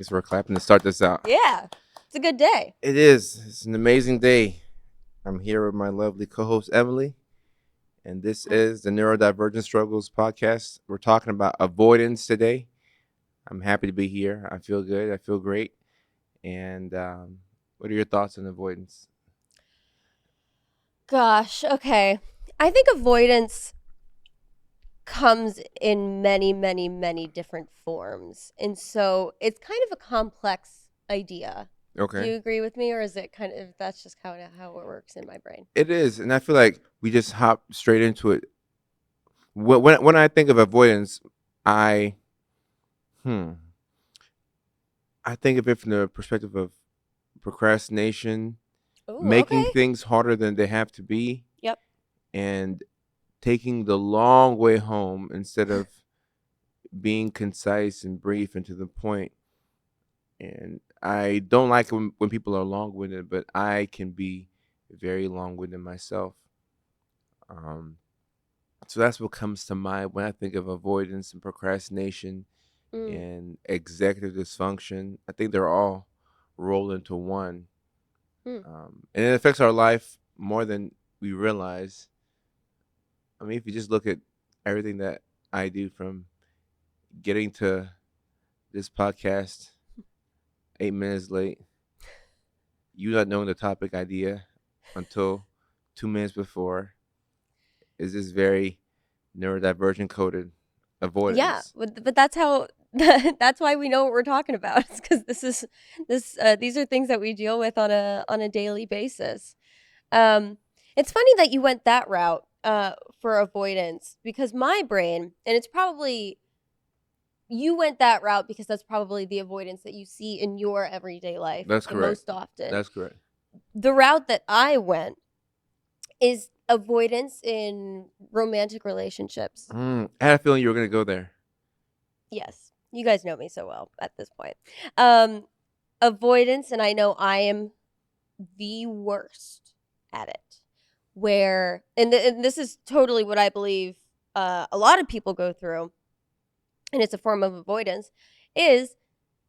Guess we're clapping to start this out. Yeah, it's a good day. It is. It's an amazing day. I'm here with my lovely co-host Emily, and this is the Neurodivergent Struggles podcast. We're talking about avoidance today. I'm happy to be here. I feel good. I feel great. And what are your thoughts on avoidance? Gosh, okay. I think avoidance comes in many, many, many different forms. And so it's kind of a complex idea. Do Okay. you agree with me, or is it kind of that's just how it works in my brain? It is, and I feel like we just hop straight into it. When I think of avoidance, I hmm, I think of it from the perspective of procrastination, Oh, making okay. things harder than they have to be, Yep. and taking the long way home instead of being concise and brief and to the point. And I don't like when people are long winded, but I can be very long winded myself. Um, so that's what comes to mind when I think of avoidance and procrastination Mm. and executive dysfunction. I think they're all rolled into one. Mm. And it affects our life more than we realize. I mean, if you just look at everything that I do, from getting to this podcast 8 minutes late, you not knowing the topic idea until 2 minutes before, is this very neurodivergent coded Yeah, avoidance. but that's how that's why we know what we're talking about. It's because these are things that we deal with on a daily basis. Um, it's funny that you went that route for avoidance because my brain, and it's probably you went that route because that's probably the avoidance that you see in your everyday life That's correct. most often. That's correct. The route that I went is avoidance in romantic relationships. I had a feeling you were going to go there. Yes, you guys know me so well at this point. Um, avoidance, and I know I am the worst at it. Where, and this is totally what I believe a lot of people go through, and it's a form of avoidance, is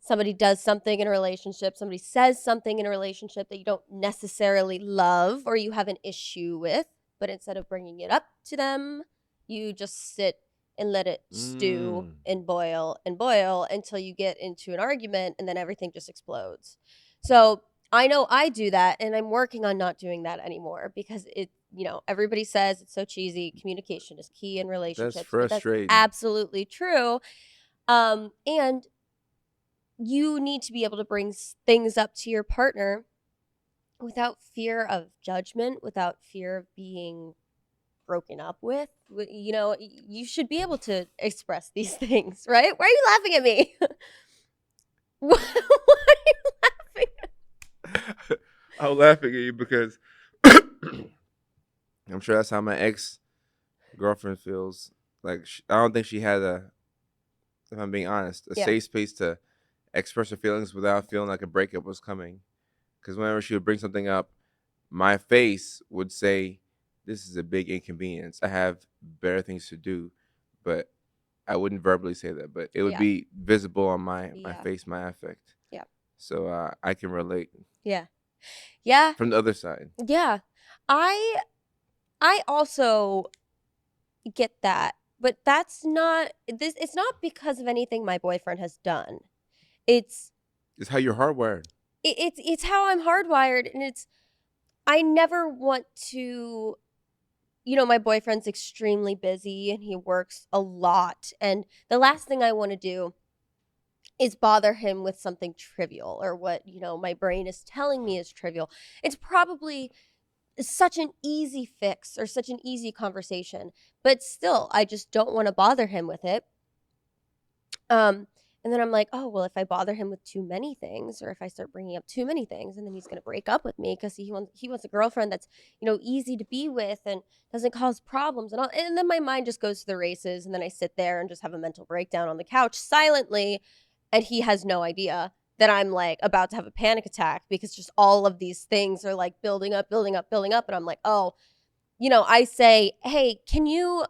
somebody does something in a relationship, somebody says something in a relationship that you don't necessarily love or you have an issue with, but instead of bringing it up to them, you just sit and let it stew Mm. and boil until you get into an argument and then everything just explodes. So I know I do that, and I'm working on not doing that anymore because everybody says it's so cheesy. Communication is key in That's relationships, but that's frustrating. absolutely true. And you need to be able to bring things up to your partner without fear of judgment, without fear of being broken up with. You should be able to express these things, right? Why are you laughing at me? Why are you laughing? I'm laughing at you because I'm sure that's how my ex girlfriend feels. Like, I don't think she had if I'm being honest, a Yeah, safe space to express her feelings without feeling like a breakup was coming. Because whenever she would bring something up, my face would say, "This is a big inconvenience. I have better things to do," but I wouldn't verbally say that. But it would yeah, be visible on my yeah, face, my affect. yeah, So I can relate yeah, yeah, from the other side. yeah. I I also get that, but that's not this. It's not because of anything my boyfriend has done. It's It's how you're hardwired. it's how I'm hardwired, and it's I never want to. My boyfriend's extremely busy and he works a lot, and the last thing I want to do is bother him with something trivial or what my brain is telling me is trivial. It's probably such an easy fix or such an easy conversation, but still I just don't want to bother him with it. Um, and then I'm like, oh, well, if I bother him with too many things, or if I start bringing up too many things, and then he's going to break up with me because he wants a girlfriend that's, easy to be with and doesn't cause problems and all. And then my mind just goes to the races. And then I sit there and just have a mental breakdown on the couch silently. And he has no idea that I'm like about to have a panic attack because just all of these things are like building up, building up, building up. And I'm like, oh, I say, hey, can you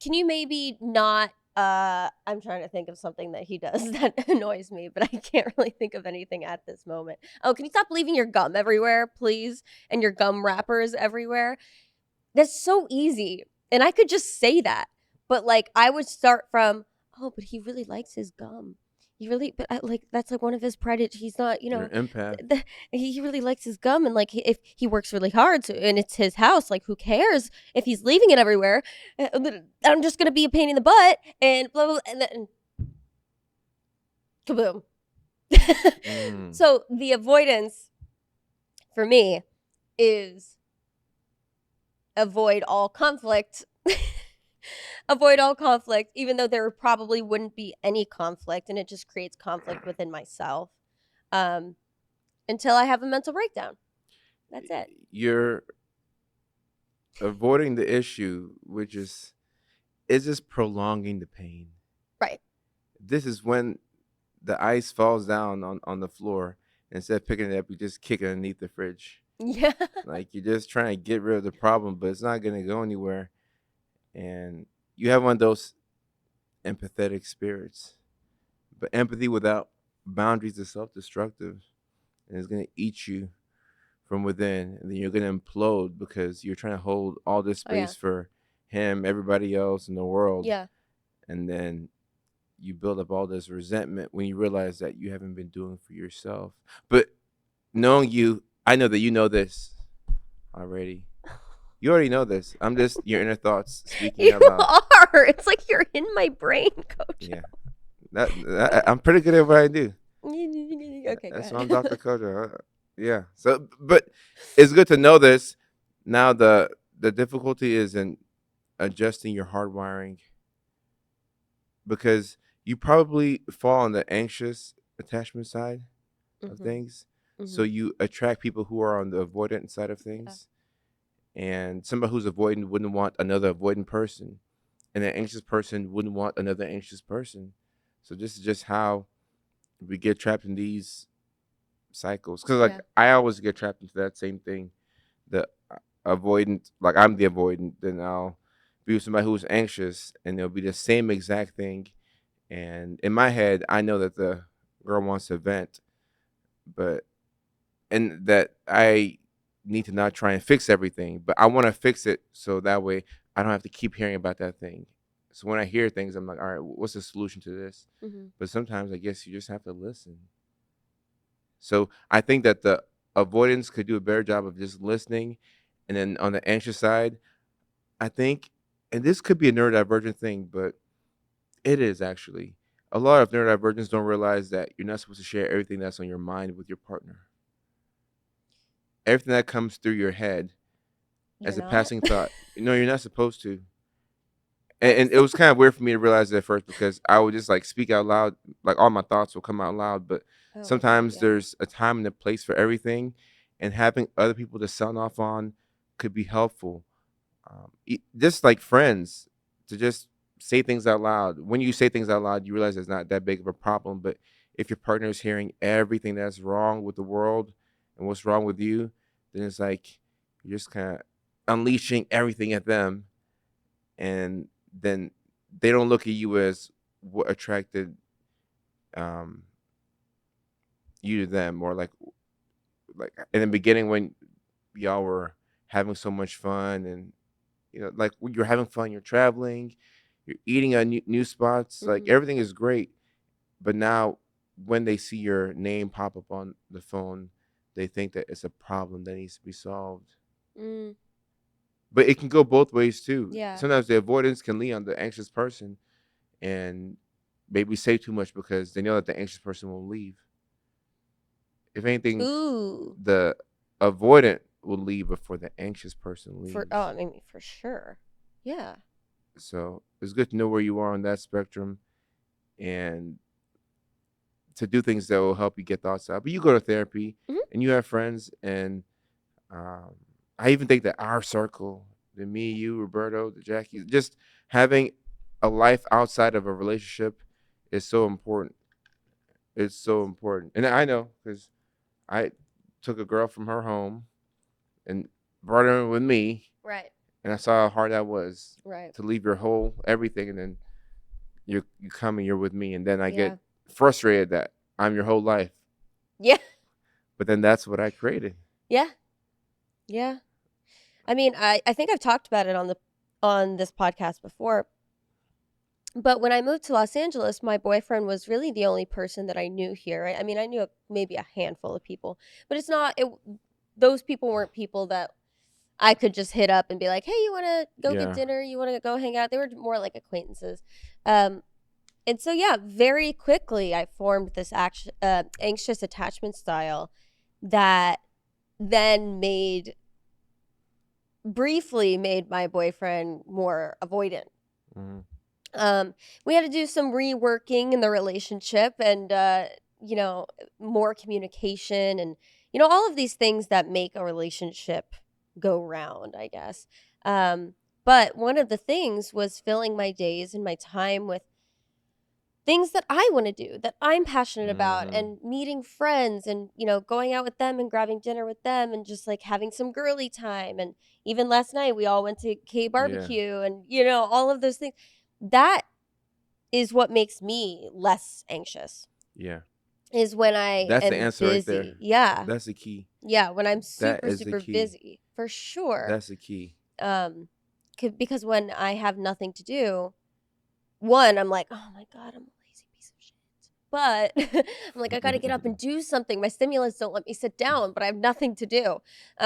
maybe not I'm trying to think of something that he does that annoys me, but I can't really think of anything at this moment. Oh, can you stop leaving your gum everywhere, please? And your gum wrappers everywhere? That's so easy. And I could just say that. But like I would start from, oh, but he really likes his gum. He really, but like that's like one of his pride. He's not, You're an empath. he really likes his gum, and like if he works really hard, so, and it's his house, like who cares if he's leaving it everywhere? I'm just gonna be a pain in the butt, and blah blah, blah and then kaboom. Mm. So the avoidance for me is avoid all conflict. Avoid all conflict, even though there probably wouldn't be any conflict, and it just creates conflict within myself until I have a mental breakdown. That's it. You're avoiding the issue, which is just prolonging the pain. Right. This is when the ice falls down on the floor. Instead of picking it up, you just kick it underneath the fridge. Yeah. Like you're just trying to get rid of the problem, but it's not going to go anywhere. And you have one of those empathetic spirits. But empathy without boundaries is self destructive and it's going to eat you from within. And then you're going to implode because you're trying to hold all this Oh, yeah. space for him, everybody else in the world. Yeah. And then you build up all this resentment when you realize that you haven't been doing for yourself. But knowing you, I know that you know this already. You already know this. I'm just your inner thoughts speaking You out loud. are. It's like you're in my brain, Coach. Yeah, I'm pretty good at what I do. Okay, That's go why I'm ahead. Dr. Kojo. Yeah. So, but it's good to know this. Now the difficulty is in adjusting your hardwiring because you probably fall on the anxious attachment side of things. So you attract people who are on the avoidant side of things. And somebody who's avoidant wouldn't want another avoidant person. And an anxious person wouldn't want another anxious person. So this is just how we get trapped in these cycles. Because like Yeah. I always get trapped into that same thing. The avoidant, like I'm the avoidant, then I'll be with somebody who's anxious, and it'll be the same exact thing. And in my head, I know that the girl wants to vent, but and that I need to not try and fix everything, but I want to fix it so that way I don't have to keep hearing about that thing. So when I hear things, I'm like, all right, what's the solution to this? But sometimes I guess you just have to listen. So I think that the avoidance could do a better job of just listening. And then on the anxious side, I think, and this could be a neurodivergent thing, but it is actually. A lot of neurodivergents don't realize that you're not supposed to share everything that's on your mind with your partner. Everything that comes through your head You're as a not? passing thought. No, you're not supposed to. And it was kind of weird for me to realize that at first because I would just like speak out loud, like all my thoughts will come out loud. But Oh, okay. sometimes Yeah. there's a time and a place for everything, and having other people to sound off on could be helpful. Just like friends, to just say things out loud. When you say things out loud, you realize it's not that big of a problem. But if your partner is hearing everything that's wrong with the world and what's wrong with you, then it's like you're just kind of unleashing everything at them, and then they don't look at you as what attracted um, you to them, or like in the beginning when y'all were having so much fun, and like when you're having fun, you're traveling, you're eating at new spots, like everything is great. But now when they see your name pop up on the phone, they think that it's a problem that needs to be solved. Mm, But it can go both ways too. yeah. Sometimes the avoidance can lead on the anxious person and maybe say too much because they know that the anxious person will leave. If anything, Ooh. the avoidant will leave before the anxious person leaves. I mean, for sure. Yeah. So it's good to know where you are on that spectrum and to do things that will help you get thoughts out. But you go to therapy and you have friends, and um, I even think that our circle, the me, you, Roberto, the Jackie, just having a life outside of a relationship is so important. It's so important. And I know because I took a girl from her home and brought her in with me, Right. and I saw how hard that was Right. to leave your whole everything and then you come and you're with me, and then I Yeah. get frustrated that I'm your whole life. Yeah. But then that's what I created. Yeah. Yeah. I mean, I think I've talked about it on this podcast before. But when I moved to Los Angeles, my boyfriend was really the only person that I knew here. I mean, I knew maybe a handful of people, but it's not it those people weren't people that I could just hit up and be like, "Hey, you want to go get Yeah. dinner? You want to go hang out?" They were more like acquaintances. Um and so yeah, very quickly I formed this anxious attachment style that then briefly made my boyfriend more avoidant. Mm-hmm. We had to do some reworking in the relationship and, you know, more communication and, you know, all of these things that make a relationship go round, I guess. But one of the things was filling my days and my time with things that I want to do, that I'm passionate about, Mm-hmm. and meeting friends and, you know, going out with them and grabbing dinner with them and just like having some girly time. And even last night, we all went to K Yeah. barbecue and, you know, all of those things. That is what makes me less anxious, Yeah. is when I That's the am answer right there. busy. Yeah. That's the key. Yeah. When I'm That super, is the super key. busy, for sure. That's the key. Because when I have nothing to do, one, I'm like, oh my God, I'm a lazy piece of shit. But I'm like, I got to get up and do something. My stimulants don't let me sit down, but I have nothing to do.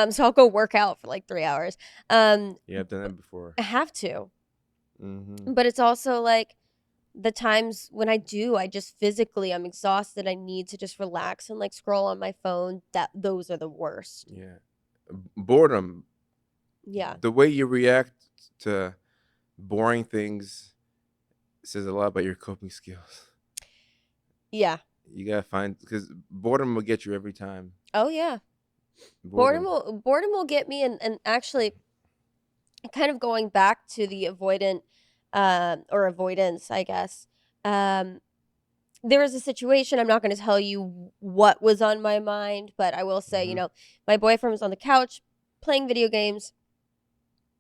So I'll go work out for like 3 hours. Yeah, I've done that before. I have to. Mm-hmm. But it's also like the times when I do, I just physically, I'm exhausted. I need to just relax and like scroll on my phone. Those are the worst. Yeah. Boredom. Yeah. The way you react to boring things says a lot about your coping skills. Yeah. You gotta find, because boredom will get you every time. Oh yeah. Boredom. Boredom will get me, and actually kind of going back to the avoidant or avoidance, I guess. Um there was a situation, I'm not going to tell you what was on my mind, but I will say, you Mm-hmm. know, my boyfriend was on the couch playing video games,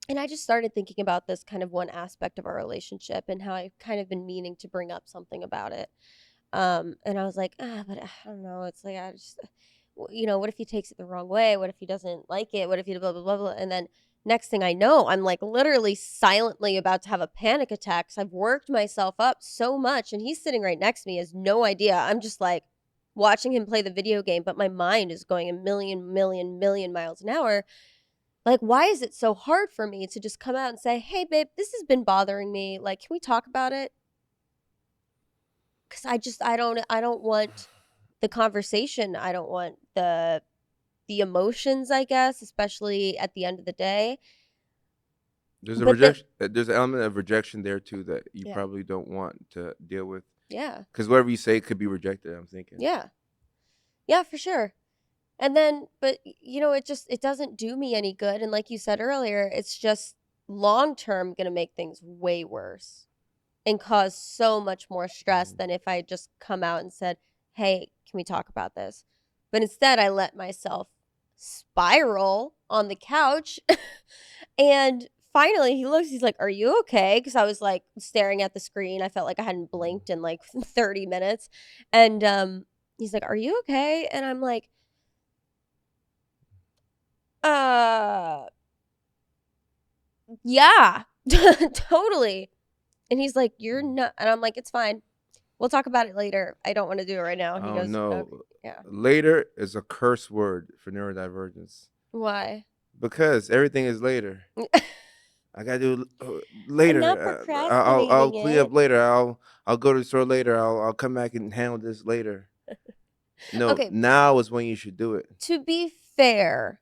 and I just started thinking about this kind of one aspect of our relationship and how I've kind of been meaning to bring up something about it. And I was like, but I don't know. It's like, I just, you know, what if he takes it the wrong way? What if he doesn't like it? What if he blah, blah, blah, blah? And then next thing I know, I'm like literally silently about to have a panic attack. 'Cause I've worked myself up so much, and he's sitting right next to me, has no idea. I'm just like watching him play the video game, but my mind is going a million miles an hour. Like, why is it so hard for me to just come out and say, hey, babe, this has been bothering me. Like, can we talk about it? Because I don't want the conversation. I don't want the emotions, I guess, especially at the end of the day. There's a But then, rejection. There's an element of rejection there too that you yeah, probably don't want to deal with, yeah, because whatever you say could be rejected. I'm thinking. yeah, yeah, for sure. And then, but you know, it doesn't do me any good. And like you said earlier, it's just long term going to make things way worse and cause so much more stress Mhm. than if I just come out and said, hey, can we talk about this? But instead, I let myself spiral on the couch. And finally, he looks, he's like, are you okay? Because I was like staring at the screen. I felt like I hadn't blinked in like 30 minutes. And he's like, are you okay? And I'm like, uh, yeah, totally. And he's like, you're not. And I'm like, it's fine. We'll talk about it later. I don't want to do it right now. And he Oh goes, okay, no. yeah. Later is a curse word for neurodivergence, Why? because everything is later. I gotta do I'm not later. I'll procrastinating clean up it. later. I'll go to the store later. I'll come back and handle this later. No, Okay, now is when you should do it. to be fair,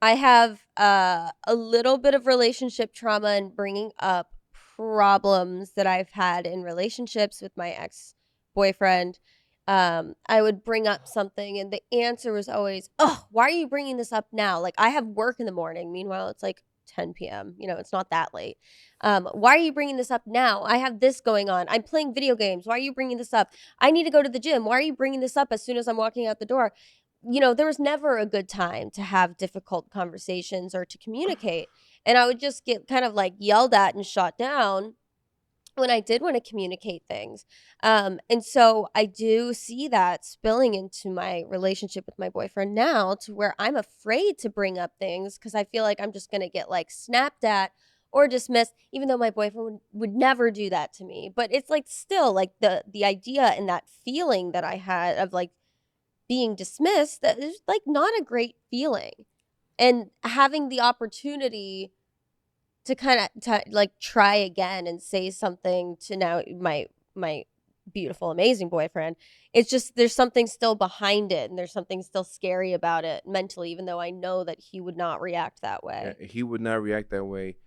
I have a little bit of relationship trauma and bringing up problems that I've had in relationships with my ex boyfriend. I would bring up something, and the answer was always, "Oh, why are you bringing this up now? Like, I have work in the morning. Meanwhile, it's like 10 p.m. You know, it's not that late. Why are you bringing this up now? I have this going on. I'm playing video games. Why are you bringing this up? I need to go to the gym. Why are you bringing this up as soon as I'm walking out the door?" You know, there was never a good time to have difficult conversations or to communicate. And I would just get kind of like yelled at and shot down, when I did want to communicate things. And so I do see that spilling into my relationship with my boyfriend now, to where I'm afraid to bring up things because I feel like I'm just going to get like snapped at or dismissed, even though my boyfriend would never do that to me. But it's like still like the idea and that feeling that I had of like being dismissed, that is like not a great feeling. And having the opportunity to kind of like try again and say something to now my beautiful amazing boyfriend, it's just there's something still behind it, and there's something still scary about it mentally, even though I know that he would not react that Yeah, way. he would not react that way,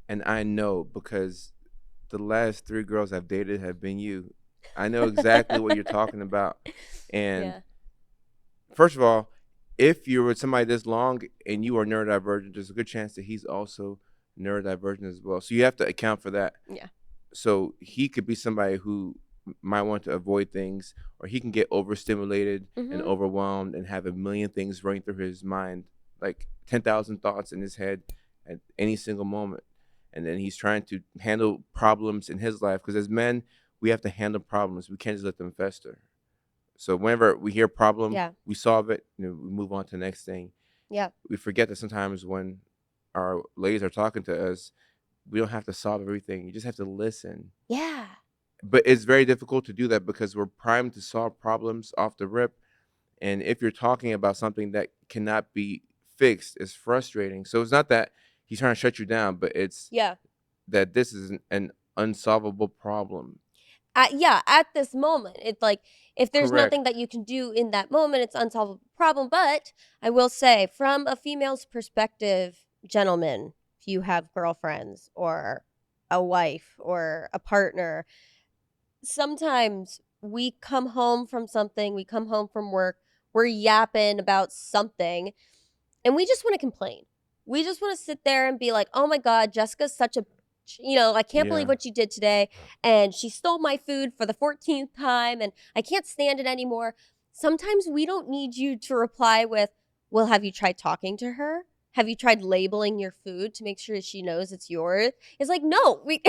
and I know because the last three girls I've dated have been you. I know exactly what you're talking about. And Yeah. first of all, if you're with somebody this long and you are neurodivergent, there's a good chance that he's also neurodivergent as well. So you have to account for that. Yeah. So he could be somebody who might want to avoid things, or he can get overstimulated and Mhm. overwhelmed and have a million things running through his mind, like 10,000 thoughts in his head at any single moment. And then he's trying to handle problems in his life, because as men, we have to handle problems. We can't just let them fester. So whenever we hear a problem, Yeah. we solve it, we move on to the next thing. Yeah. We forget that sometimes when our ladies are talking to us, we don't have to solve everything. You just have to listen. Yeah. But it's very difficult to do that because we're primed to solve problems off the rip. And if you're talking about something that cannot be fixed, it's frustrating. So it's not that he's trying to shut you down, but it's Yeah. that this is an unsolvable problem. Yeah, at this moment, it's like if there's Correct. nothing that you can do in that moment, it's unsolvable problem. But I will say, from a female's perspective, gentlemen, if you have girlfriends or a wife or a partner, sometimes we come home from something, we come home from work, we're yapping about something, and we just want to complain. We just want to sit there and be like, "Oh my god, Jessica's such a I can't believe Yeah. what you did today, and she stole my food for the 14th time, and I can't stand it anymore." Sometimes we don't need you to reply with, "Well, have you tried talking to her? Have you tried labeling your food to make sure she knows it's yours?" It's like, "No, we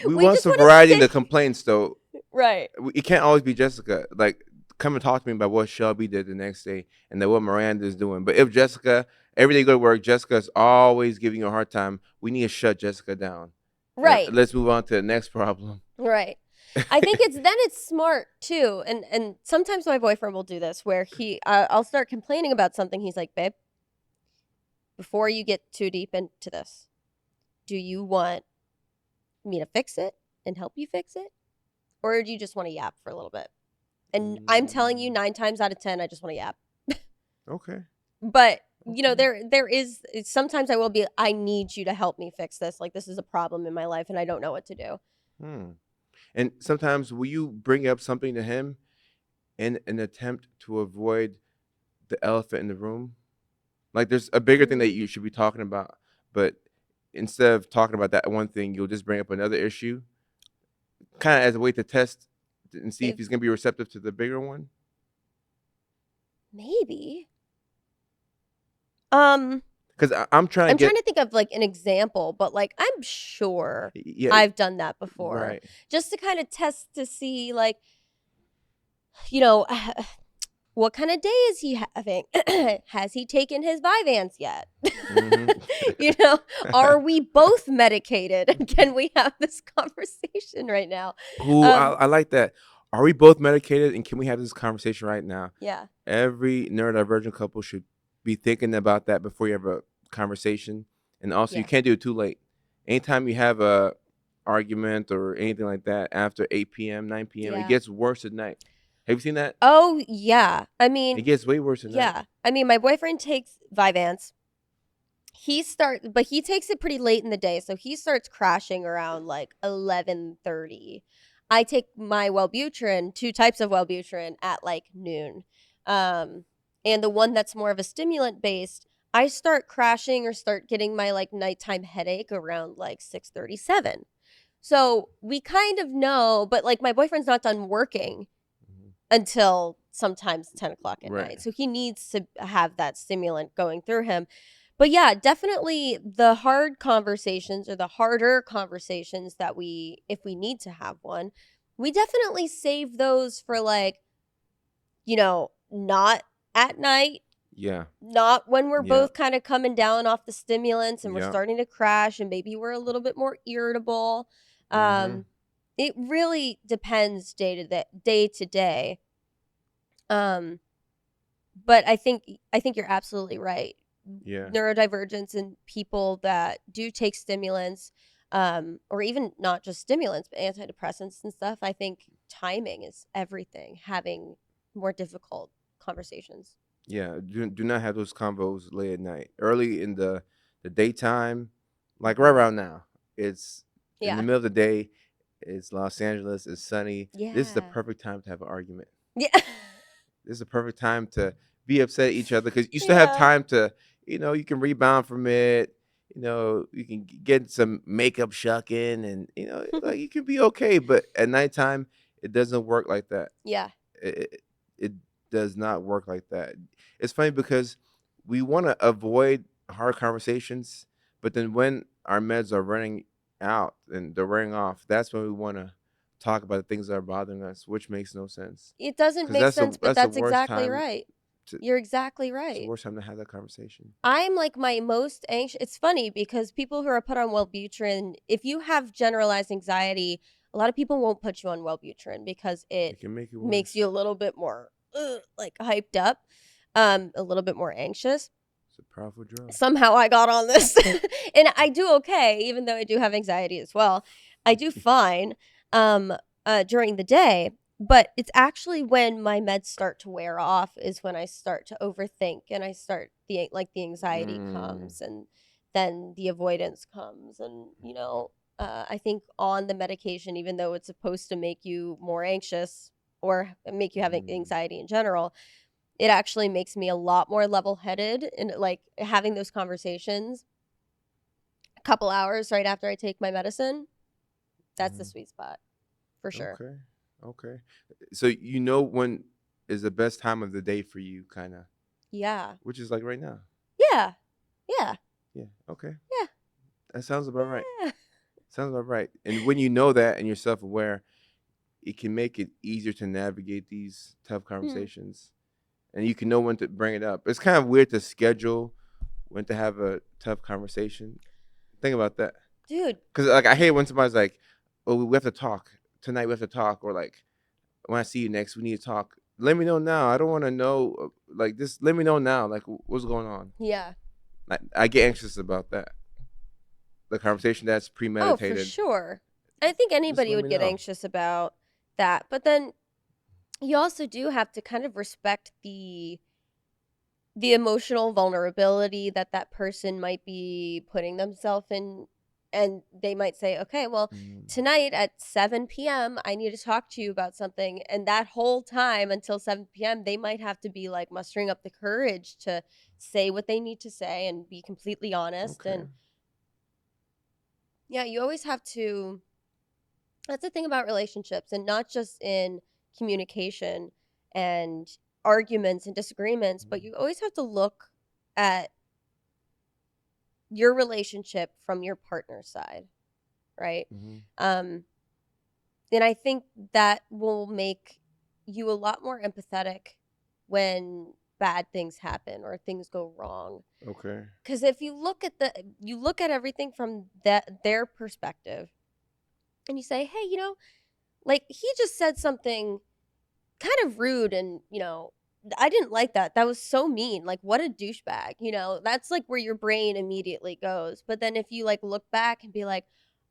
We we want just some want to variety in the sit." complaints, though. Right. It can't always be Jessica. Like, come and talk to me about what Shelby did the next day and then what Miranda's doing. But if Jessica, every day you go to work, Jessica's always giving you a hard time, we need to shut Jessica down. And Right. let's move on to the next problem. Right. I think it's smart too, and sometimes my boyfriend will do this where I'll start complaining about something. He's like, "Babe, before you get too deep into this, do you want me to fix it and help you fix it, or do you just want to yap for a little bit?" And I'm telling you, Mm, 9 times out of 10, I just want to yap. okay. But Okay. there is sometimes I will be. I need you to help me fix this. Like this is a problem in my life, and I don't know what to do. Hmm. And sometimes will you bring up something to him in an attempt to avoid the elephant in the room? Like, there's a bigger thing that Mm, you should be talking about, but instead of talking about that one thing, you'll just bring up another issue, kind of as a way to test and see if if he's gonna be receptive to the bigger one. maybe. Um, Because I'm trying to I'm trying get, to think of like an example, but like I'm sure yeah, I've done that before, right. just to kind of test to see like, you know, what kind of day is he having? Has he taken his Vyvanse yet? Hmm. you know, are we both medicated? Can we have this conversation right now? Ooh, Um, I like that. Are we both medicated, and can we have this conversation right now? yeah, Every neurodivergent couple should be thinking about that before you have a conversation. And also, you yeah, can't do it too late. Anytime you have a argument or anything like that after 8 p.m., 9 p.m., it yeah. gets worse at night. Have you seen that? Oh, yeah. I It mean, gets way worse at night. yeah. I mean, my boyfriend takes Vyvanse. But he takes it pretty late in the day, so he starts crashing around like 11:30. I take my Wellbutrin, two types of Wellbutrin, at like noon. Um, and the one that's more of a stimulant based, I start crashing or start getting my like nighttime headache around like 6:37. So we kind of know, but like my boyfriend's not done working Mhm. until sometimes 10 o'clock at night. Right. So he needs to have that stimulant going through him. But yeah, definitely the hard conversations or the harder conversations that if we need to have one, we definitely save those for like, not at night, Yeah. not when we're Yeah. both kind of coming down off the stimulants and we're Yeah. starting to crash and maybe we're a little bit more irritable. Mm-hmm. It really depends day to day. Um, but I think you're absolutely right. Yeah. Neurodivergence and people that do take stimulants, or even not just stimulants, but antidepressants and stuff. I think timing is everything. Having more difficult conversations. Yeah. Do not have those combos late at night. Early in the daytime, like right around now. It's in the Yeah. middle of the day. It's Los Angeles. It's sunny. This is the Yeah. perfect time to have an argument. Yeah. This is the perfect time to be upset at each other because you still have Yeah. time to, you can rebound from it. You can get some makeup shucking, and like you can be okay. But at nighttime, it doesn't work like that. Yeah. It does not work like that. It's funny because we want to avoid hard conversations, but then when our meds are running out and they're wearing off, that's when we want to talk about the things that are bothering us, which makes no sense. It doesn't Because make sense, but that's the that's worst exactly time right. to You're exactly it's the right. worst time to have that conversation. I'm like my most anxious. It's funny because people who are put on Wellbutrin, if you have generalized anxiety, a lot of people won't put you on Wellbutrin because it It can make it makes worse. you a little bit more like hyped up, a little bit more anxious. It's a powerful drug. Somehow I got on this, and I do okay, even though I do have anxiety as well. I do fine um, during the day, but it's actually when my meds start to wear off is when I start to overthink and I start the anxiety Mm, comes and then the avoidance comes and I think on the medication, even though it's supposed to make you more anxious or make you have mm, anxiety in general, it actually makes me a lot more level-headed and like having those conversations a couple hours right after I take my medicine. That's the mm. sweet spot for sure. Okay. Okay. So when is the best time of the day for you, kind of, Yeah. which is like right now. Yeah. Yeah. Yeah. Okay. Yeah. That sounds about right. Yeah. Sounds about right. And when you know that and you're self-aware, it can make it easier to navigate these tough Hmm. conversations, and you can know when to bring it up. It's kind of weird to schedule when to have a tough conversation. Think about that, Dude. because like I hate when somebody's like, "Oh, we have to talk tonight. We have to talk," or like, "When I see you next, we need to talk." Let me know now. I don't want to know. Like this. Let me know now. Like what's going on. Yeah. I get anxious about that. The conversation that's Oh, for premeditated. sure. I think Just anybody let would me get know. anxious about that. But then you also do have to kind of respect the emotional vulnerability that that person might be putting themselves in, and they might say, okay, well, Mm, tonight at 7 p.m. I need to talk to you about something, and that whole time until 7 p.m. they might have to be like mustering up the courage to say what they need to say and be completely honest. okay. And yeah, you always have to, that's the thing about relationships, and not just in communication and arguments and disagreements, but you always have to look at your relationship from your partner's side, right? Mm-hmm. Um, and I think that will make you a lot more empathetic when bad things happen or things go wrong. Okay. Because if you look at everything from their perspective, and you say, hey, like he just said something kind of rude and I didn't like that. That was so mean. Like what a douchebag. That's like where your brain immediately goes. But then if you like look back and be like,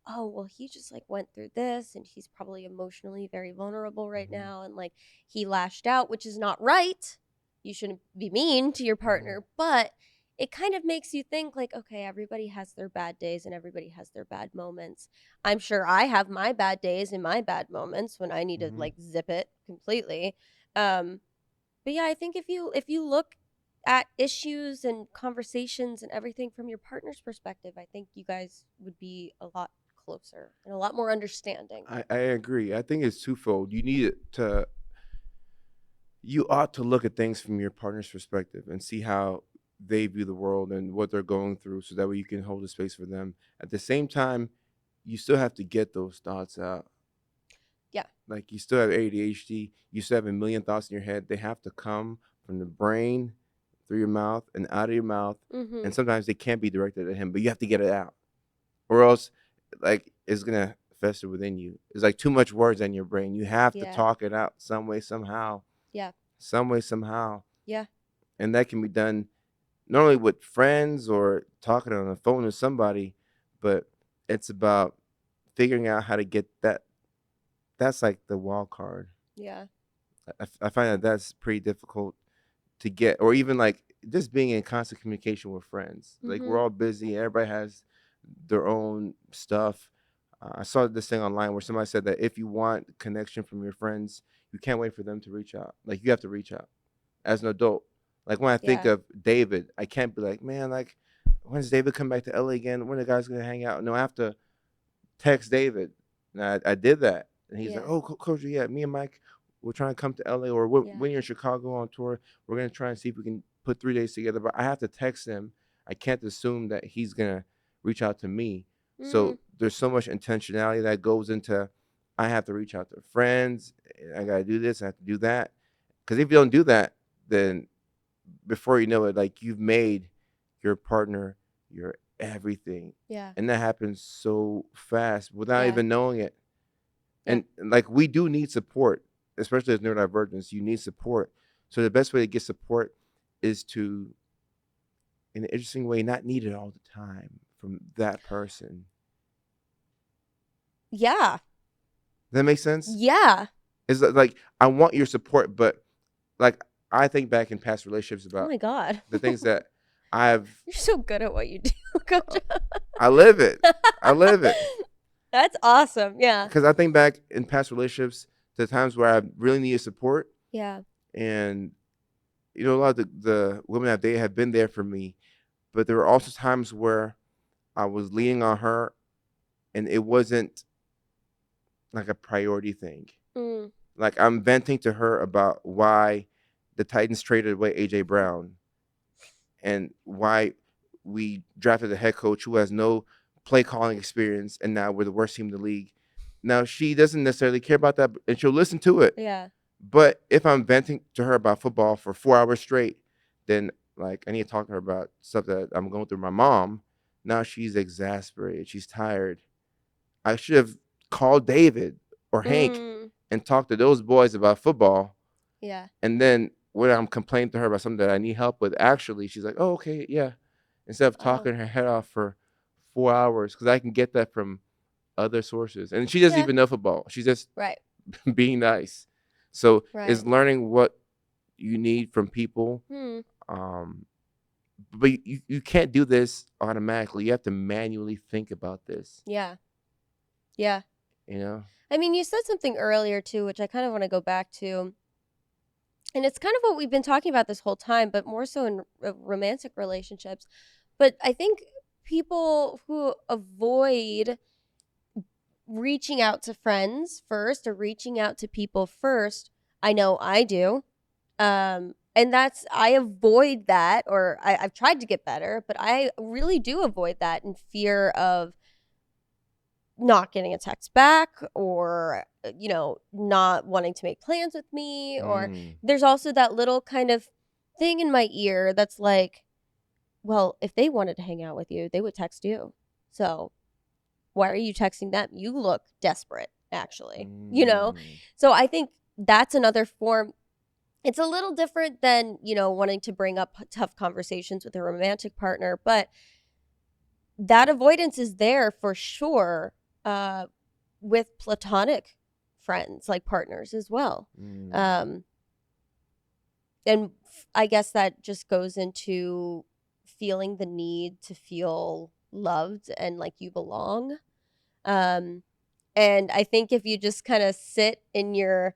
oh, well, he just like went through this and he's probably emotionally very vulnerable right Mm-hmm. now and like he lashed out, which is not right. You shouldn't be mean to your Mm-hmm. partner, but it kind of makes you think like, okay, everybody has their bad days and everybody has their bad moments. I'm sure I have my bad days and my bad moments when I need to Mm-hmm. like zip it completely. Um, but yeah, I think if you look at issues and conversations and everything from your partner's perspective, I think you guys would be a lot closer and a lot more understanding. I agree. I think it's twofold. You ought to look at things from your partner's perspective and see how they view the world and what they're going through, so that way you can hold a space for them. At the same time, you still have to get those thoughts out. Yeah. Like, you still have ADHD, you still have a million thoughts in your head. They have to come from the brain, through your mouth, and out of your mouth. Mm-hmm. And sometimes they can't be directed at him, but you have to get it out, or else, like, it's gonna fester within you. It's like too much words in your brain. You have to Yeah. talk it out some way, somehow, Yeah. some way, somehow. Yeah. And that can be done not only with friends or talking on the phone with somebody, but it's about figuring out how to get that. That's like the wild card. Yeah. I find that that's pretty difficult to get, or even like just being in constant communication with friends. Like, Mm-hmm. we're all busy, everybody has their own stuff. I saw this thing online where somebody said that if you want connection from your friends, you can't wait for them to reach out. Like, you have to reach out as an adult. Like, when I think Yeah. of David, I can't be like, man, like, when's David come back to LA again? When are the guys gonna hang out? No, I have to text David. And I did that. And he's like, Yeah. oh, Coach, yeah, me and Mike, we're trying to come to LA, or when, Yeah. when you're in Chicago on tour, we're going to try and see if we can put 3 days together. But I have to text him. I can't assume that he's going to reach out to me. Mm. So there's so much intentionality that goes into, I have to reach out to friends. I got to do this. I have to do that. Because if you don't do that, then before you know it, like, you've made your partner your everything. Yeah. And that happens so fast without Yeah. even knowing it. Yeah. And like, we do need support, especially as neurodivergents. You need support. So the best way to get support is to, in an interesting way, not need it all the time from that person. Yeah. Does that make sense? Yeah. It's like, I want your support, but like, I think back in past relationships Oh about my God. the things that I've You're so good at what you do, uh, Kojo. I live it. I live it. That's awesome. Yeah. Because I think back in past relationships to times where I really needed support, Yeah. and a lot of the women I've dated have been there for me, but there were also times where I was leaning on her, and it wasn't like a priority thing. Mm. Like, I'm venting to her about why the Titans traded away AJ Brown, and why we drafted a head coach who has no play calling experience, and now we're the worst team in the league. Now, she doesn't necessarily care about that, and she'll listen to it. Yeah. But if I'm venting to her about football for 4 hours straight, then, like, I need to talk to her about stuff that I'm going through with my mom. Now she's exasperated. She's tired. I should have called David or Hank Mm. and talked to those boys about football. Yeah. And then when I'm complaining to her about something that I need help with, actually, she's like, oh, okay, yeah. Instead of Oh. talking her head off for 4 hours, because I can get that from other sources. And she doesn't Yeah. even know football. She's just Right. being nice. So it's Right. learning what you need from people. Hmm. But you can't do this automatically. You have to manually think about this, Yeah. Yeah. you know? I mean, you said something earlier too, which I kind of want to go back to. And it's kind of what we've been talking about this whole time, but more so in romantic relationships. But I think people who avoid reaching out to friends first or reaching out to people first, I know I do. And I avoid that, or I've tried to get better, but I really do avoid that in fear of not getting a text back, or not wanting to make plans with me, or there's also that little kind of thing in my ear that's like, well, if they wanted to hang out with you, they would text you. So why are you texting them? You look desperate, actually. So I think that's another form. It's a little different than wanting to bring up tough conversations with a romantic partner, but that avoidance is there for sure with platonic friends, like partners as well. And I guess that just goes into feeling the need to feel loved and like you belong. And I think if you just kind of sit in your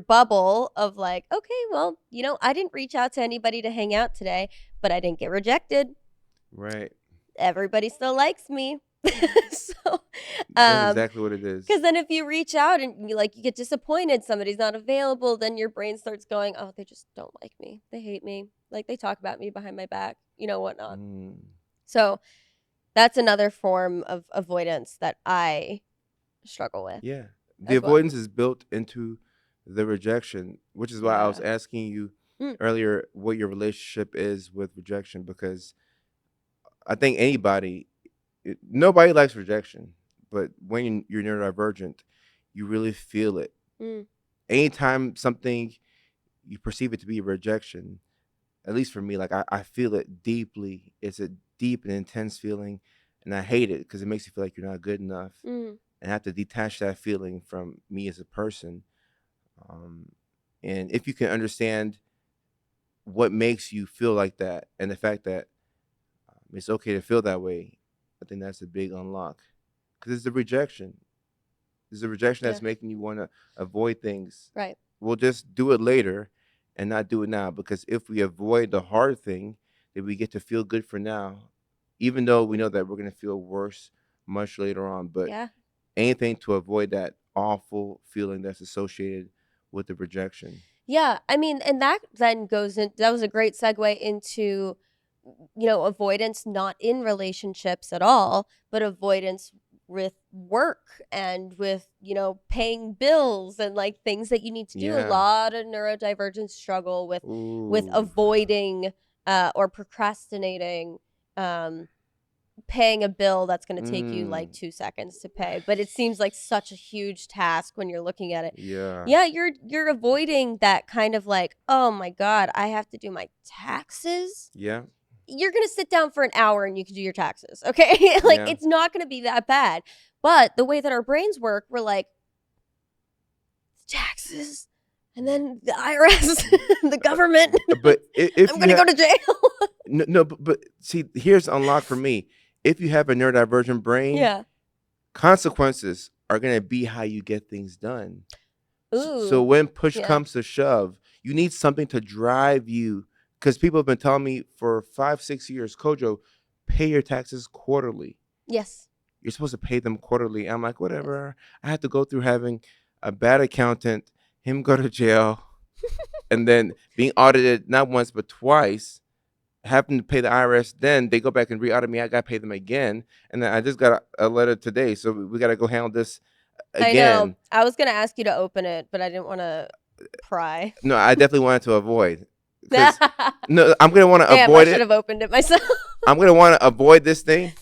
bubble of like, okay, well, I didn't reach out to anybody to hang out today, but I didn't get rejected. Right. Everybody still likes me. So, That's exactly what it is. because then if you reach out and you get disappointed, somebody's not available, then your brain starts going, oh, they just don't like me. They hate me. Like they talk about me behind my back, whatnot. Mm. So that's another form of avoidance that I struggle with Yeah. The as well. avoidance is built into the rejection, which is why I was Yeah. asking you Mm. earlier what your relationship is with rejection, because I think nobody likes rejection, but when you're neurodivergent, you really feel it. Mm. Anytime something you perceive it to be a rejection, at least for me, like I feel it deeply. It's a deep and intense feeling, and I hate it because it makes you feel like you're not good enough, Mm. and I have to detach that feeling from me as a person. Um, and if you can understand what makes you feel like that, and the fact that it's okay to feel that way, I think that's a big unlock. Because it's the rejection. It's the rejection Yeah. that's making you want to avoid things. Right. We'll just do it later and not do it now. Because if we avoid the hard thing, then we get to feel good for now, even though we know that we're going to feel worse much later on. But Yeah. anything to avoid that awful feeling that's associated with the rejection. Yeah, I mean, and that then goes in. That was a great segue into, avoidance not in relationships at all, but avoidance with work and with, paying bills and like things that you need to do. A Yeah. lot of neurodivergents struggle with Ooh. avoiding or procrastinating paying a bill that's going to take you like Mm. 2 seconds to pay, but it seems like such a huge task when you're looking at it. Yeah. Yeah, you're avoiding that kind of like, oh my god, I have to do my taxes. Yeah. You're going to sit down for an hour and you can do your taxes, okay? Like Yeah. it's not going to be that bad. But the way that our brains work, we're like taxes and then the IRS, the government. But if I'm you going to go have to jail. no, but see, here's the unlock for me. If you have a neurodivergent brain, Yeah. consequences are gonna be how you get things done. So Ooh. when push Yeah. comes to shove, you need something to drive you. Because people have been telling me for 5, 6 years, Kojo, pay your taxes quarterly. Yes. You're supposed to pay them quarterly. I'm like, Yes. whatever. I had to go through having a bad accountant, him go to jail, and then being audited not once but twice, having to pay the IRS. Then they go back and re-audit me. I got to pay them again, and then I just got a letter today, so we got to go handle this I know. again. I was gonna ask you to open it, but I didn't want to pry. No, I definitely wanted to avoid because Damn, no, I'm gonna want to I avoid should it. have opened it myself. I'm gonna want to avoid this thing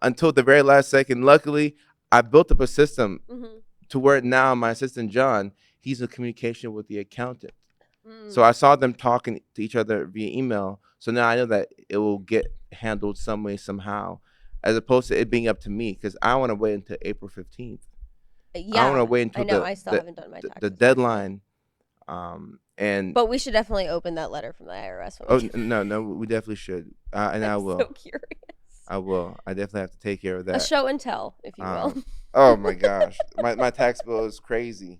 until the very last second. Luckily, I built up a system Mhm. to where now my assistant John, he's in communication with the accountant. So Mm. I saw them talking to each other via email. So now I know that it will get handled some way, somehow, as opposed to it being up to me, because I want to wait until April 15th. I want to Yeah, wait I until know. I still haven't done my the taxes yet. deadline. And But we should definitely open that letter from the IRS when oh we can. no, we definitely should, and I I'm so will. curious. I will. I definitely have to take care of A that. show and tell, if you will. Oh my gosh, my tax bill is crazy.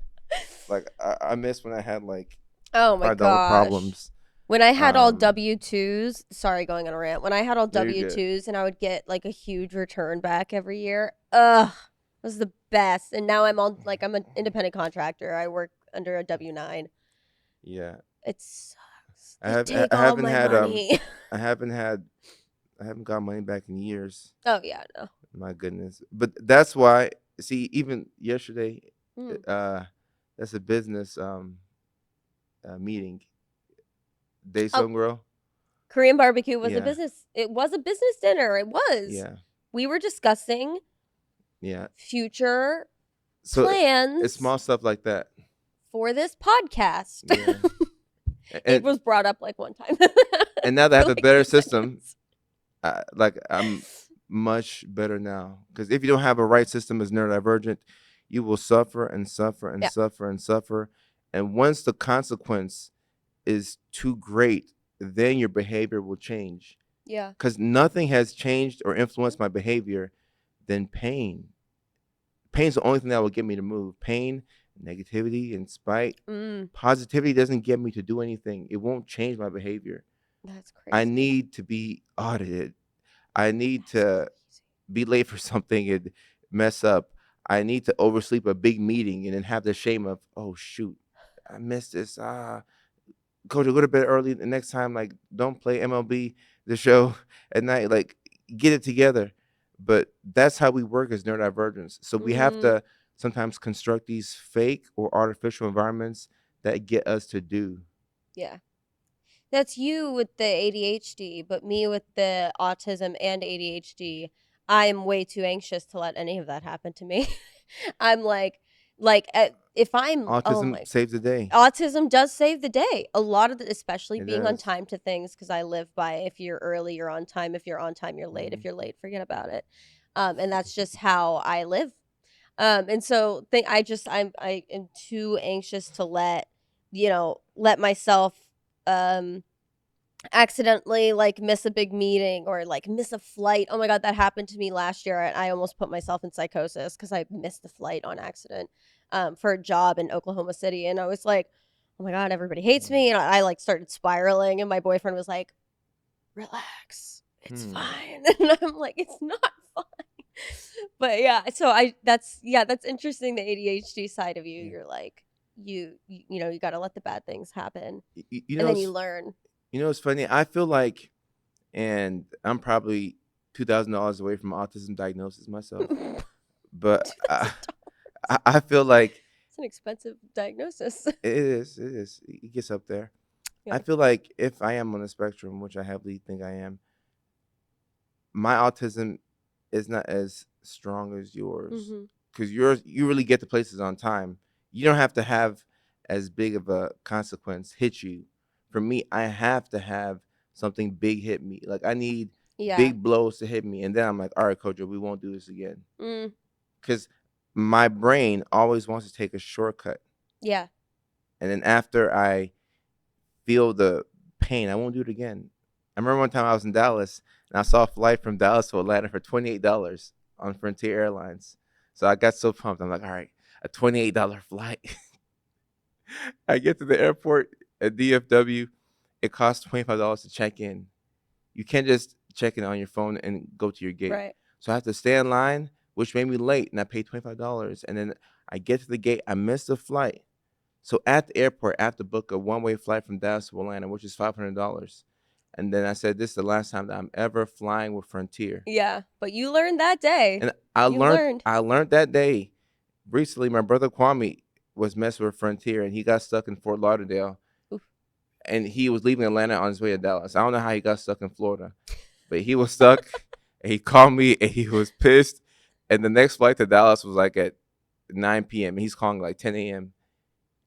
Like I miss when I had like Oh my $5 gosh. problems. When I had all Um, W-2s, sorry, going on a rant. When I had all no, you're good. W-2s and I would get like a huge return back every year, ugh, it was the best. And now I'm an independent contractor. I work under a W-9. Yeah, It sucks. I They have. take I all haven't my had. money. I haven't had. I haven't got money back in years. Oh yeah, no. My goodness. But that's why. See, even yesterday, Mm. uh, that's a business meeting. Day Oh, Songro. Korean barbecue was a Yeah, business. It was a business dinner. It was. yeah, We were discussing yeah. future So it's plans small stuff like that. for this podcast. Yeah, It and was brought up like one time. and now that I have For a like better 2 seconds. system, like I'm much better now. Because if you don't have a right system as neurodivergent, you will suffer and suffer and Yeah. suffer and suffer. And once the consequence is too great, then your behavior will change. Yeah. Because nothing has changed or influenced my behavior than pain. Pain's the only thing that will get me to move. Pain, negativity, and spite. Mm, Positivity doesn't get me to do anything. It won't change my behavior. that's I crazy. need to be audited. I need That's to crazy. be late for something and mess up. I need to oversleep a big meeting and then have the shame of, oh shoot, I missed this. Coach, go to bed early. The next time, like, don't play MLB the show at night. Like, get it together. But that's how we work as neurodivergents. So we have Mhm. to sometimes construct these fake or artificial environments that get us to do. Yeah. That's you with the ADHD, but me with the autism and ADHD, I'm way too anxious to let any of that happen to me. I'm if I'm, oh Autism my, saves the day. autism does save the day. A lot of the, especially It being on does. time to things, because I live by if you're early, you're on time. If you're on time, you're late. If Hmm. you're late, forget about it. And that's just how I live. And so I am too anxious to let myself um accidentally like miss a big meeting or like miss a flight. Oh my god, that happened to me last year. I almost put myself in psychosis because I missed the flight on accident for a job in Oklahoma City, and I was like, oh my god, everybody hates me, and I like started spiraling, and my boyfriend was like, relax, it's Hmm. fine, and I'm like, it's not fine. But yeah, so that's interesting. The ADHD side of you, Yeah. you're like you got to let the bad things happen, You and know, then you it's learn. it's funny. I feel like, and I'm probably $2,000 away from autism diagnosis myself, but I feel like It's an expensive diagnosis. it is. It is. It gets up there. Yeah. I feel like if I am on the spectrum, which I heavily think I am, my autism is not as strong as yours Mhm. because yours you really get to places on time. You don't have to have as big of a consequence hit you. For me, I have to have something big hit me. Like I need Yeah. big blows to hit me, and then I'm like, all right, Kojo, we won't do this again. Mm. Because my brain always wants to take a shortcut, Yeah. and then after I feel the pain, I won't do it again. I remember one time I was in Dallas and I saw a flight from Dallas to Atlanta for $28 on Frontier Airlines. So I got so pumped. I'm like, all right, a $28 flight. I get to the airport at DFW. It costs $25 to check in. You can't just check in on your phone and go to your gate. Right. So I have to stay in line, which made me late, and I paid $25. And then I get to the gate. I missed the flight. So at the airport, I have to book a one-way flight from Dallas to Atlanta, which is $500. And then I said, "This is the last time that I'm ever flying with Frontier." Yeah. But you learned that day. And I You learned, learned. I learned that day. Recently, my brother Kwame was messing with Frontier, and he got stuck in Fort Lauderdale, Oof. and he was leaving Atlanta on his way to Dallas. I don't know how he got stuck in Florida, but he was stuck. And he called me, and he was pissed. And the next flight to Dallas was like at 9 p.m. And he's calling like 10 a.m.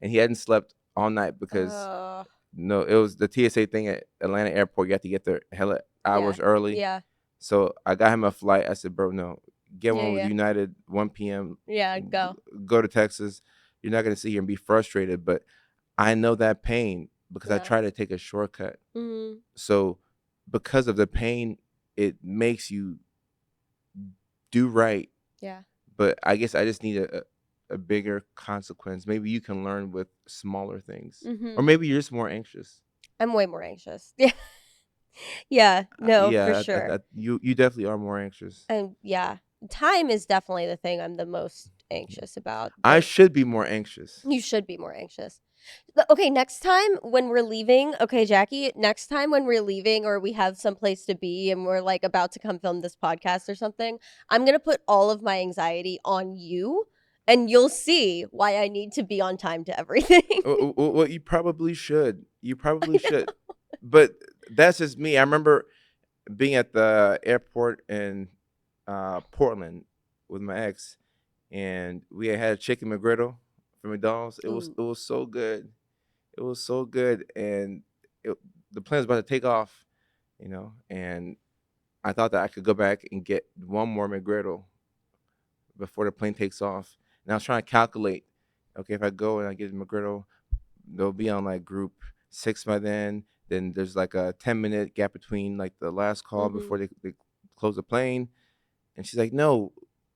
And he hadn't slept all night because Uh. no, it was the TSA thing at Atlanta Airport. You have to get there hella Yeah. hours early. Yeah. So I got him a flight. I said, bro, no, get Yeah. one with Yeah. United 1 p.m. Yeah. Go. Go to Texas. You're not gonna sit here and be frustrated, but I know that pain because I Yeah. try to take a shortcut. Mhm. So because of the pain, it makes you do right. Yeah. But I guess I just need a bigger consequence. Maybe you can learn with smaller things, or Mhm. maybe you're just more anxious. I'm way more anxious. Yeah. Yeah. No, for Yeah, sure. you definitely are more anxious. And yeah, time is definitely the thing I'm the most anxious about. I But should be more anxious. you should be more anxious. Okay, next time when we're leaving, okay, Jackie, next time when we're leaving or we have someplace to be and we're like about to come film this podcast or something, I'm going to put all of my anxiety on you and you'll see why I need to be on time to everything. Well, you probably should. You I probably know. should. But that's just me. I remember being at the airport in Portland with my ex, and we had a chicken McGriddle from McDonald's. Ooh. It was so good. It was so good, and it, the plane was about to take off, and I thought that I could go back and get one more McGriddle before the plane takes off. And I was trying to calculate, okay, if I go and I get a McGriddle, they'll be on like group 6 by then. Then there's like a 10-minute gap between like the last call Mhm. before they close the plane. And she's like, no,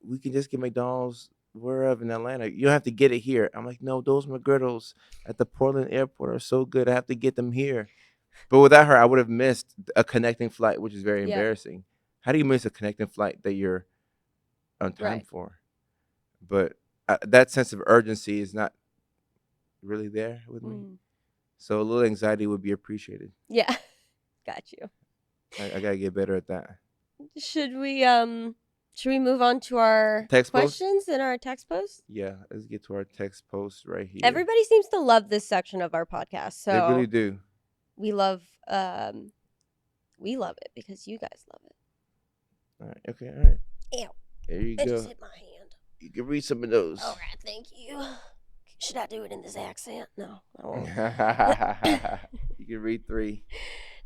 we can just get McDonald's wherever in Atlanta. You don't have to get it here. I'm like, no, those McGriddles at the Portland airport are so good. I have to get them here. But without her, I would have missed a connecting flight, which is very Yep. embarrassing. How do you miss a connecting flight that you're on time Right. for. But that sense of urgency is not really there with me. Mm. So a little anxiety would be appreciated. Yeah. Got you. I gotta get better at that. Should we move on to our Text post? questions in our text post? Yeah, let's get to our text post right here. Everybody seems to love this section of our podcast, They really so do. we love it because you guys love it. All right. Okay. All right. Ew. There you It go. just hit my hand. You can read some of those. All right, thank you. Should I do it in this accent? No, I won't. You can read 3.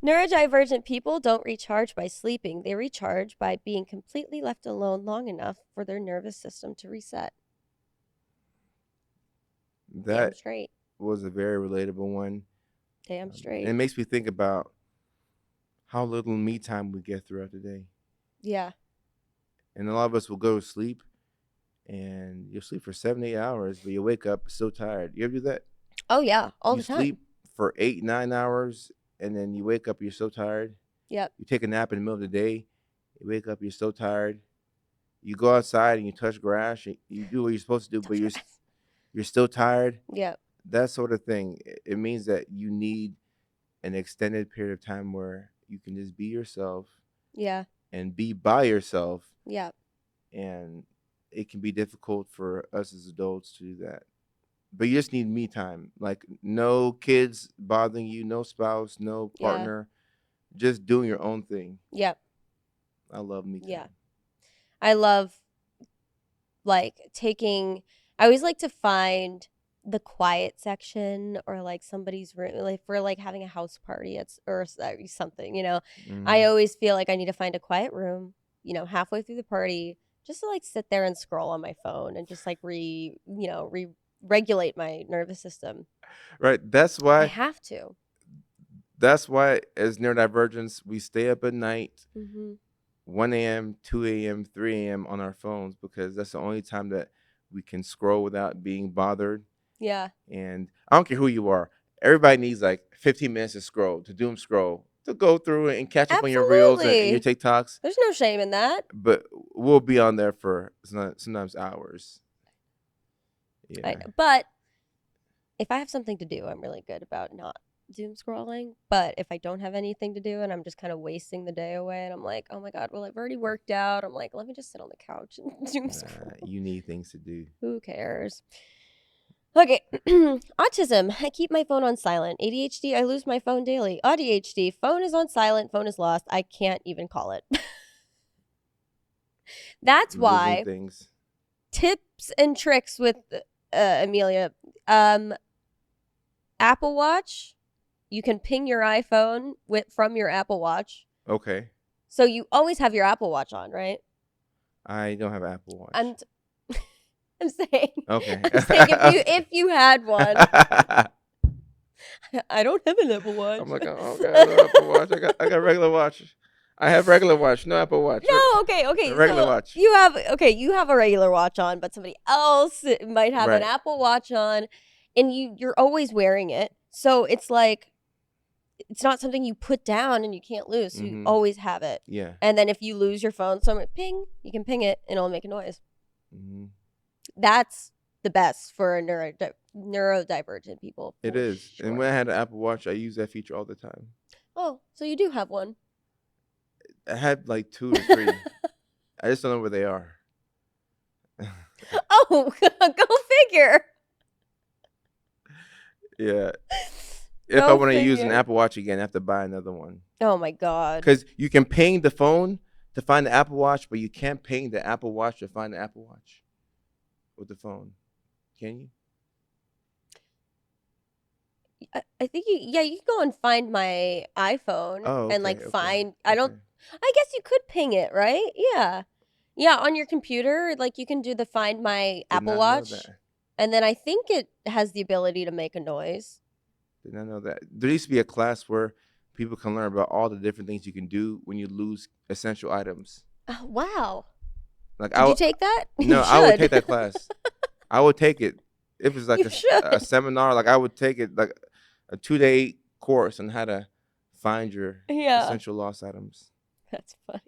Neurodivergent people don't recharge by sleeping. They recharge by being completely left alone long enough for their nervous system to reset. Damn That straight. was a very relatable one. Damn straight. And it makes me think about how little me time we get throughout the day. Yeah. And a lot of us will go to sleep, and you'll sleep for 7, 8 hours, but you wake up so tired. You ever do that? Oh yeah, all you the time. sleep for 8, 9 hours, and then you wake up, you're so tired. Yep. You take a nap in the middle of the day, you wake up, you're so tired. You go outside and you touch grass. You do what you're supposed to do, but you're still tired. Yep. That sort of thing. It means that you need an extended period of time where you can just be yourself. Yeah. And be by yourself. Yeah. And it can be difficult for us as adults to do that. But you just need me time. Like no kids bothering you, no spouse, no partner. Yeah. Just doing your own thing. Yep. I love me time. Yeah. I love like taking I always like to find the quiet section or like somebody's room, like if we're like having a house party or something, you know. Mm-hmm. I always feel like I need to find a quiet room, you know, halfway through the party, just to like sit there and scroll on my phone and just like regulate my nervous system. Right. That's why I have to. That's why as neurodivergents we stay up at night. Mm-hmm. 1 a.m., 2 a.m., 3 a.m. on our phones because that's the only time that we can scroll without being bothered. Yeah. And I don't care who you are. Everybody needs like 15 minutes to scroll, to doom scroll, to go through and catch up on your reels and your TikToks. There's no shame in that. But we'll be on there for sometimes hours. Yeah. But if I have something to do, I'm really good about not doom scrolling. But if I don't have anything to do and I'm just kind of wasting the day away and I'm like, oh my God, well, I've already worked out. I'm like, let me just sit on the couch and doom scroll. You need things to do. Who cares? Okay. Autism. I keep my phone on silent. ADHD. I lose my phone daily. ADHD. Phone is on silent. Phone is lost. I can't even call it. That's why things. Tips and tricks with Amelia. Apple Watch. You can ping your iPhone from your Apple Watch. Okay. So you always have your Apple Watch on, right? I don't have an Apple Watch. I'm saying. Okay. I'm saying if you had one. I don't have an Apple Watch. I'm like, oh God, no Apple Watch. I got regular watch. I have regular watch, no Apple Watch. No, okay. Regular watch. You have a regular watch on, but somebody else might have an Apple Watch on, and you're always wearing it. So it's like it's not something you put down and you can't lose. So you always have it. Yeah. And then if you lose your phone, ping, you can ping it and it'll make a noise. Mm-hmm. That's the best for neurodivergent people. It is. Sure. And when I had an Apple Watch, I use that feature all the time. Oh, so you do have one. I had like 2 or 3. I just don't know where they are. Oh, go figure. Yeah. If I want to use an Apple Watch again, I have to buy another one. Oh, my God. Because you can ping the phone to find the Apple Watch, but you can't ping the Apple Watch to find the Apple Watch with the phone. Can you? I think you can go and find my iPhone and find. I guess you could ping it, right? Yeah. Yeah, on your computer, like you can do the Find My Apple Watch. And then I think it has the ability to make a noise. Did not know that. There used to be a class where people can learn about all the different things you can do when you lose essential items. Oh, wow. Like, Did you take that? No, I would take that class. I would take it. If it's like a seminar, like I would take it like a 2-day course on how to find your essential lost items. That's funny.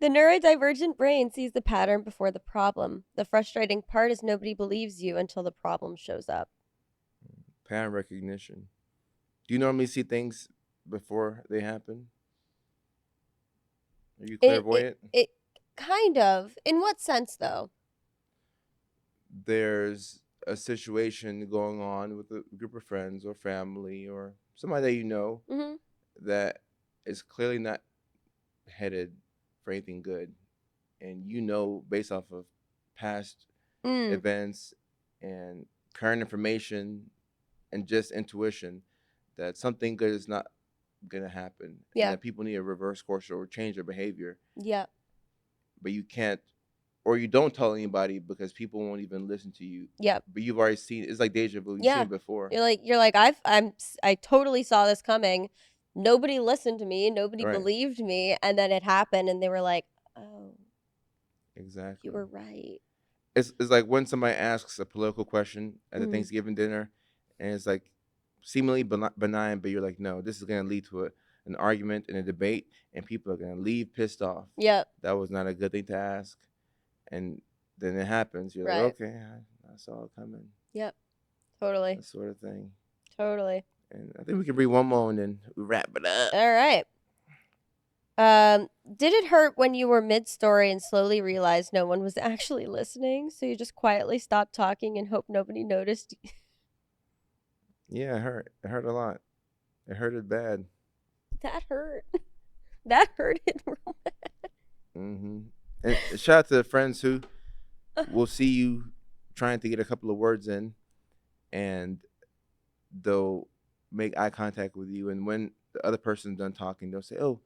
The neurodivergent brain sees the pattern before the problem. The frustrating part is nobody believes you until the problem shows up. Pattern recognition. Do you normally see things before they happen? Are you clairvoyant? It kind of. In what sense, though? There's a situation going on with a group of friends or family or somebody that you know Mm-hmm. that is clearly not headed for anything good, and you know based off of past Mm. events and current information and just intuition that something good is not gonna happen, and Yeah. that people need to reverse course or change their behavior, Yeah. but you can't, or you don't tell anybody because people won't even listen to you. Yeah. But you've already seen it's like deja vu. You've seen Yeah. it before. You're like I totally saw this coming. Nobody listened to me. Nobody Right. believed me, and then it happened, and they were like, "Oh, Exactly. you were right." It's like when somebody asks a political question at the Mhm. Thanksgiving dinner, and it's like seemingly benign, but you're like, no, this is gonna lead to an argument and a debate, and people are gonna leave pissed off. Yep. That was not a good thing to ask, and then it happens. You're Right. like, okay, I saw it coming. Yep. Totally. That sort of thing. Totally. And I think we can read one more and then we wrap it up. All right. Did it hurt when you were mid-story and slowly realized no one was actually listening, so you just quietly stopped talking and hope nobody noticed? Yeah, it hurt. It hurt a lot. It hurted bad. That hurt. That hurt it real bad. Mm-hmm. And shout out to the friends who will see you trying to get a couple of words in, and they'll make eye contact with you. And when the other person's done talking, they'll say, "Oh,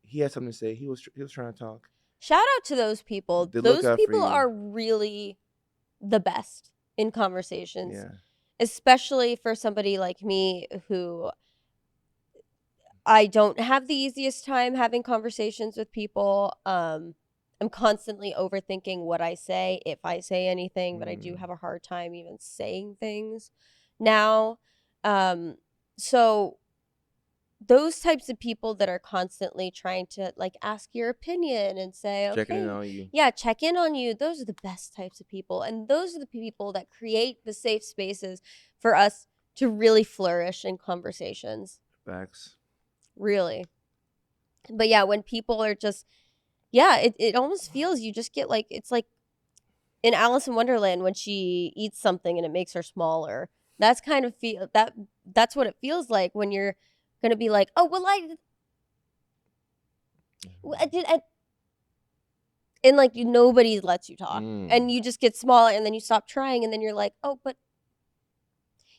he had something to say. He was trying to talk." Shout out to those people. They look Those out for people you. are really the best in conversations. Yeah. Especially for somebody like me who I don't have the easiest time having conversations with people. I'm constantly overthinking what I say, if I say anything, but I do have a hard time even saying things now. So those types of people that are constantly trying to like ask your opinion and say, Checking in okay, on you. yeah, check in on you. Those are the best types of people. And those are the people that create the safe spaces for us to really flourish in conversations. Facts. Really. But yeah, when people are just, yeah, it almost feels you just get like, it's like in Alice in Wonderland when she eats something and it makes her smaller. That's kind of that's what it feels like when you're going to be like, oh, well, I did, and like nobody lets you talk and you just get smaller and then you stop trying and then you're like, oh, but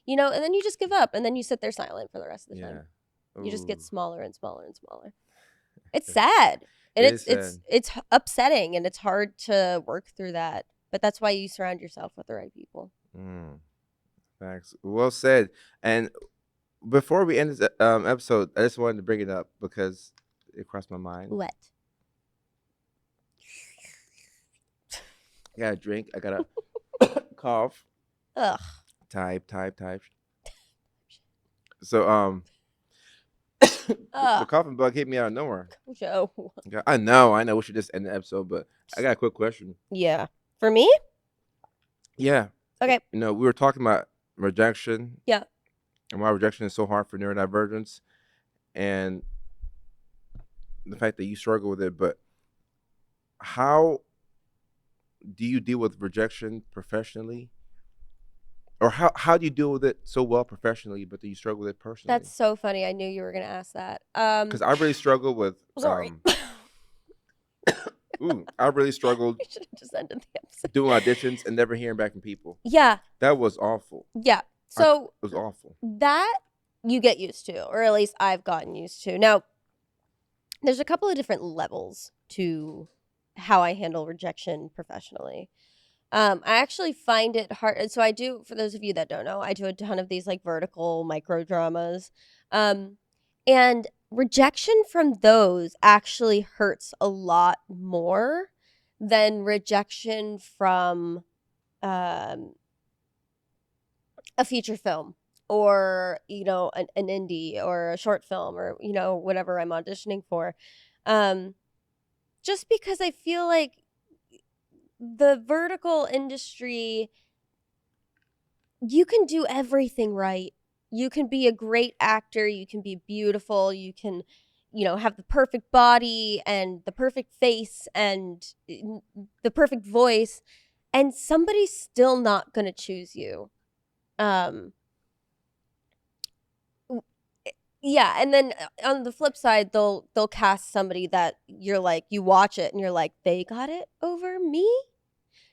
and then you just give up and then you sit there silent for the rest of the time. You just get smaller and smaller and smaller. It's sad. And it's upsetting and it's hard to work through that. But that's why you surround yourself with the right people. Facts. Well said. And before we end this episode, I just wanted to bring it up because it crossed my mind. What? I got a drink. I got a cough. Ugh. Type. So the coughing bug hit me out of nowhere. Kojo. I know. We should just end the episode, but I got a quick question. Yeah. For me? Yeah. Okay. We were talking about rejection. Yeah. And why rejection is so hard for neurodivergence, and the fact that you struggle with it. But how do you deal with rejection professionally? Or how do you deal with it so well professionally, but do you struggle with it personally? That's so funny. I knew you were going to ask that. Because I really struggle with. Sorry. I really struggled. We should have just ended the episode. Doing auditions and never hearing back from people. Yeah. That was awful. Yeah. So it was awful. That you get used to, or at least I've gotten used to. Now, there's a couple of different levels to how I handle rejection professionally. I actually find it hard. So I do, for those of you that don't know, I do a ton of these like vertical micro dramas. And rejection from those actually hurts a lot more than rejection from a feature film or, an indie or a short film or, whatever I'm auditioning for. just because I feel like the vertical industry, you can do everything right. You can be a great actor, you can be beautiful, you can, have the perfect body and the perfect face and the perfect voice, and somebody's still not going to choose you. Um yeah, and then on the flip side, they'll cast somebody that you're like, you watch it and you're like, they got it over me.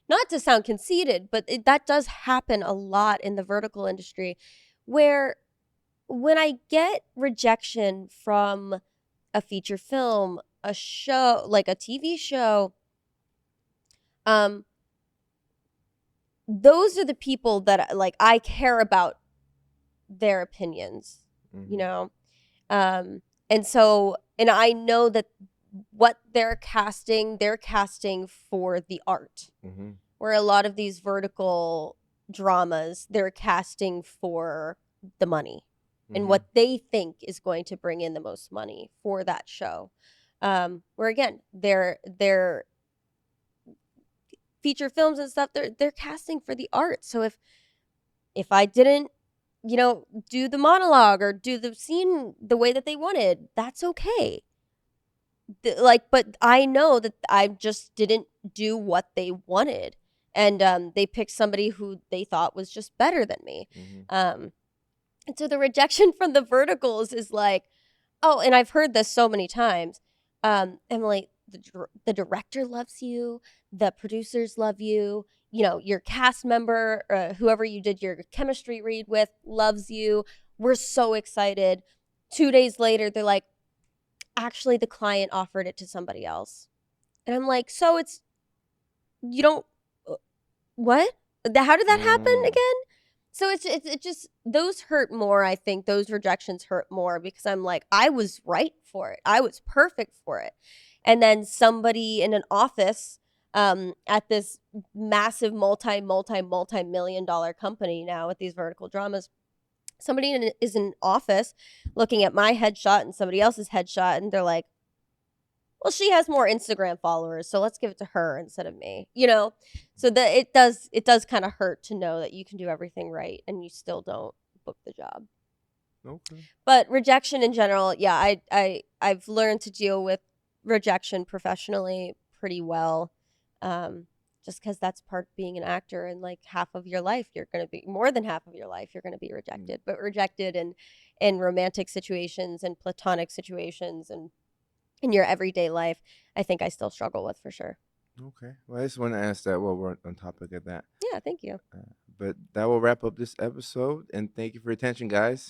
Not to sound conceited, but that does happen a lot in the vertical industry, where when I get rejection from a feature film, a show, like a TV show, um, those are the people that like I care about their opinions, you Mm-hmm. know? Um, and I know that what they're casting for the art. Mm-hmm. Where a lot of these vertical dramas, they're casting for the money and Mm-hmm. what they think is going to bring in the most money for that show. Where again, they're feature films and stuff, they're casting for the art. So if I didn't, do the monologue or do the scene the way that they wanted, that's okay. But I know that I just didn't do what they wanted, and they picked somebody who they thought was just better than me. Mm-hmm. um and so the rejection from the verticals is like, oh, and I've heard this so many times. Emily, the director loves you, the producers love you, your cast member, whoever you did your chemistry read with, loves you. We're so excited. 2 days later, they're like, actually, the client offered it to somebody else. And I'm like, so it's, you don't, uh, what? How did that happen Mm. again? So it just, those hurt more. I think those rejections hurt more because I'm like, I was right for it. I was perfect for it. And then somebody in an office, at this massive multi million-dollar company now with these vertical dramas, somebody is in office looking at my headshot and somebody else's headshot, and they're like, well, she has more Instagram followers, so let's give it to her instead of me. So that it does kind of hurt to know that you can do everything right and you still don't book the job. Okay. But rejection in general, yeah, I've learned to deal with rejection professionally pretty well. Um, just because that's part of being an actor, and like half of your life, you're going to be more than half of your life, you're going to be Mm. rejected. But rejected in romantic situations and platonic situations and in your everyday life, I think I still struggle with for sure. Okay. Well, I just want to ask that while we're on topic of that. Yeah, thank you. But that will wrap up this episode, and thank you for your attention, guys.